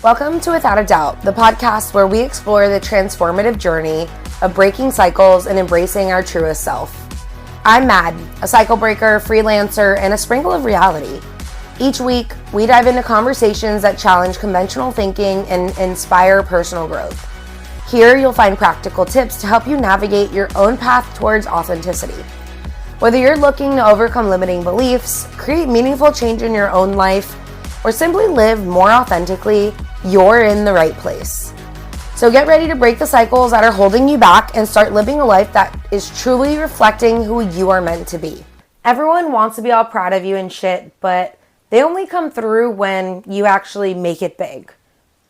Welcome to Without a Doubt, the podcast where we explore the transformative journey of breaking cycles and embracing our truest self. I'm Mad, a cycle breaker, freelancer, and a sprinkle of reality. Each week, we dive into conversations that challenge conventional thinking and inspire personal growth. Here, you'll find practical tips to help you navigate your own path towards authenticity. Whether you're looking to overcome limiting beliefs, create meaningful change in your own life, or simply live more authentically, you're in the right place. So get ready to break the cycles that are holding you back and start living a life that is truly reflecting who you are meant to be. Everyone wants to be all proud of you and shit, but they only come through when you actually make it big.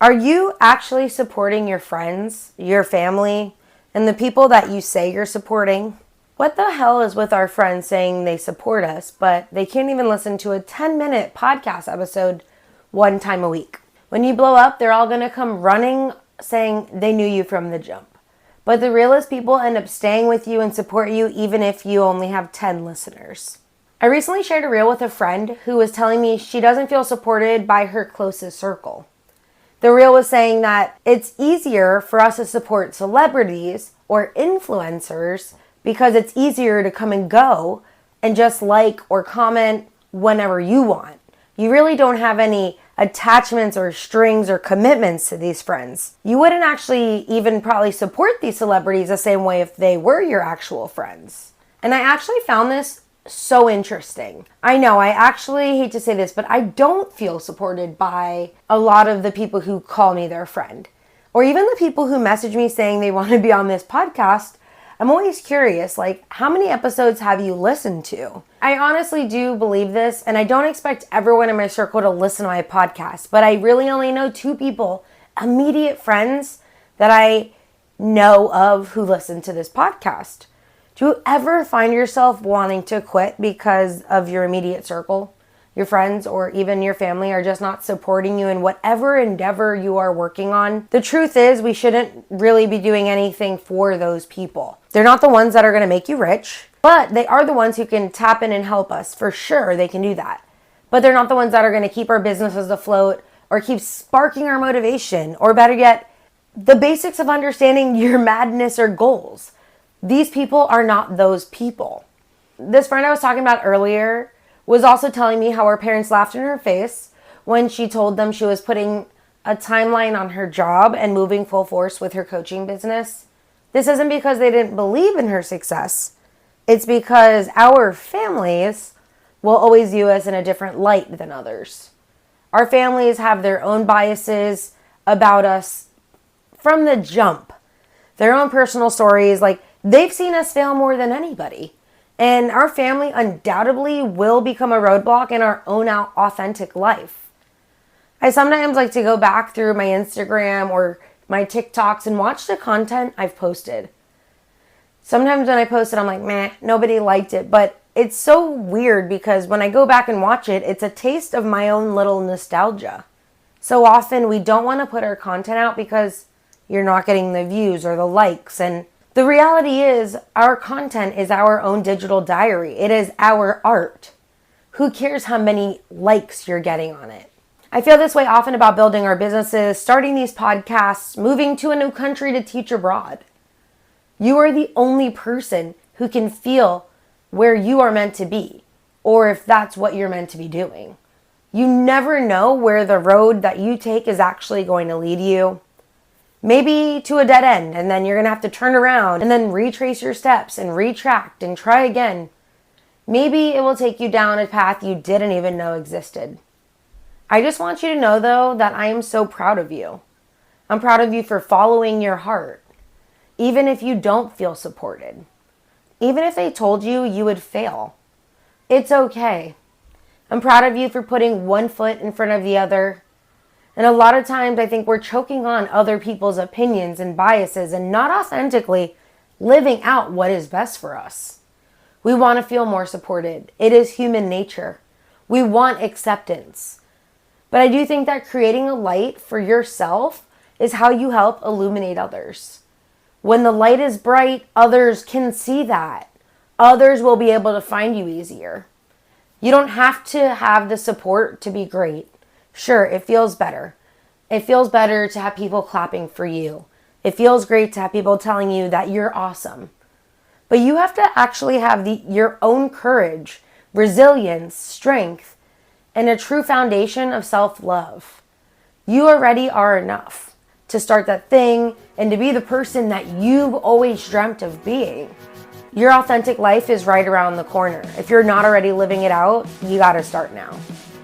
Are you actually supporting your friends, your family, and the people that you say you're supporting? What the hell is with our friends saying they support us, but they can't even listen to a 10-minute podcast episode one time a week? When you blow up, they're all going to come running saying they knew you from the jump. But the realest people end up staying with you and support you even if you only have 10 listeners. I recently shared a reel with a friend who was telling me she doesn't feel supported by her closest circle. The reel was saying that it's easier for us to support celebrities or influencers because it's easier to come and go and just like or comment whenever you want. You really don't have any attachments or strings or commitments to these friends. You wouldn't actually even probably support these celebrities the same way if they were your actual friends. And I actually found this so interesting. I know, I actually hate to say this, but I don't feel supported by a lot of the people who call me their friend. Or even the people who message me saying they want to be on this podcast. I'm always curious, like, how many episodes have you listened to? I honestly do believe this, and I don't expect everyone in my circle to listen to my podcast, but I really only know 2 people, immediate friends, that I know of who listen to this podcast. Do you ever find yourself wanting to quit because of your immediate circle? Your friends or even your family are just not supporting you in whatever endeavor you are working on? The truth is, we shouldn't really be doing anything for those people. They're not the ones that are going to make you rich, but they are the ones who can tap in and help us. For sure, they can do that. But they're not the ones that are going to keep our businesses afloat or keep sparking our motivation, or better yet, the basics of understanding your madness or goals. These people are not those people. This friend I was talking about earlier was also telling me how her parents laughed in her face when she told them she was putting a timeline on her job and moving full force with her coaching business. This isn't because they didn't believe in her success. It's because our families will always view us in a different light than others. Our families have their own biases about us from the jump. Their own personal stories, like they've seen us fail more than anybody. And our family undoubtedly will become a roadblock in our own authentic life. I sometimes like to go back through my Instagram or my TikToks and watch the content I've posted. Sometimes when I post it, I'm like, meh, nobody liked it. But it's so weird because when I go back and watch it, it's a taste of my own little nostalgia. So often we don't want to put our content out because you're not getting the views or the likes. And the reality is, our content is our own digital diary. It is our art. Who cares how many likes you're getting on it? I feel this way often about building our businesses, starting these podcasts, moving to a new country to teach abroad. You are the only person who can feel where you are meant to be, or if that's what you're meant to be doing. You never know where the road that you take is actually going to lead you. Maybe to a dead end, and then you're going to have to turn around and then retrace your steps and retract and try again. Maybe it will take you down a path you didn't even know existed. I just want you to know, though, that I am so proud of you. I'm proud of you for following your heart, even if you don't feel supported. Even if they told you you would fail. It's okay. I'm proud of you for putting one foot in front of the other. And a lot of times I think we're choking on other people's opinions and biases and not authentically living out what is best for us. We want to feel more supported. It is human nature. We want acceptance. But I do think that creating a light for yourself is how you help illuminate others. When the light is bright, others can see that. Others will be able to find you easier. You don't have to have the support to be great. Sure, it feels better. It feels better to have people clapping for you. It feels great to have people telling you that you're awesome. But you have to actually have your own courage, resilience, strength, and a true foundation of self-love. You already are enough to start that thing and to be the person that you've always dreamt of being. Your authentic life is right around the corner. If you're not already living it out, you gotta start now.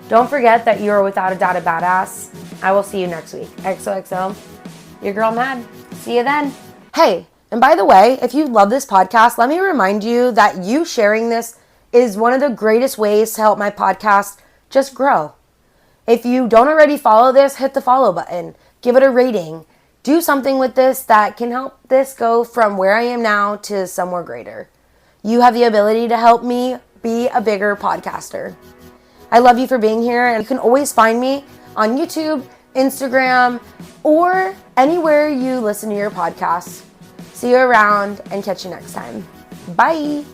Don't forget that you're without a doubt a badass. I will see you next week. XOXO, your girl Mad. See you then. Hey, and by the way, if you love this podcast, let me remind you that you sharing this is one of the greatest ways to help my podcast just grow. If you don't already follow this, hit the follow button. Give it a rating. Do something with this that can help this go from where I am now to somewhere greater. You have the ability to help me be a bigger podcaster. I love you for being here, and you can always find me on YouTube, Instagram, or anywhere you listen to your podcasts. See you around and catch you next time. Bye.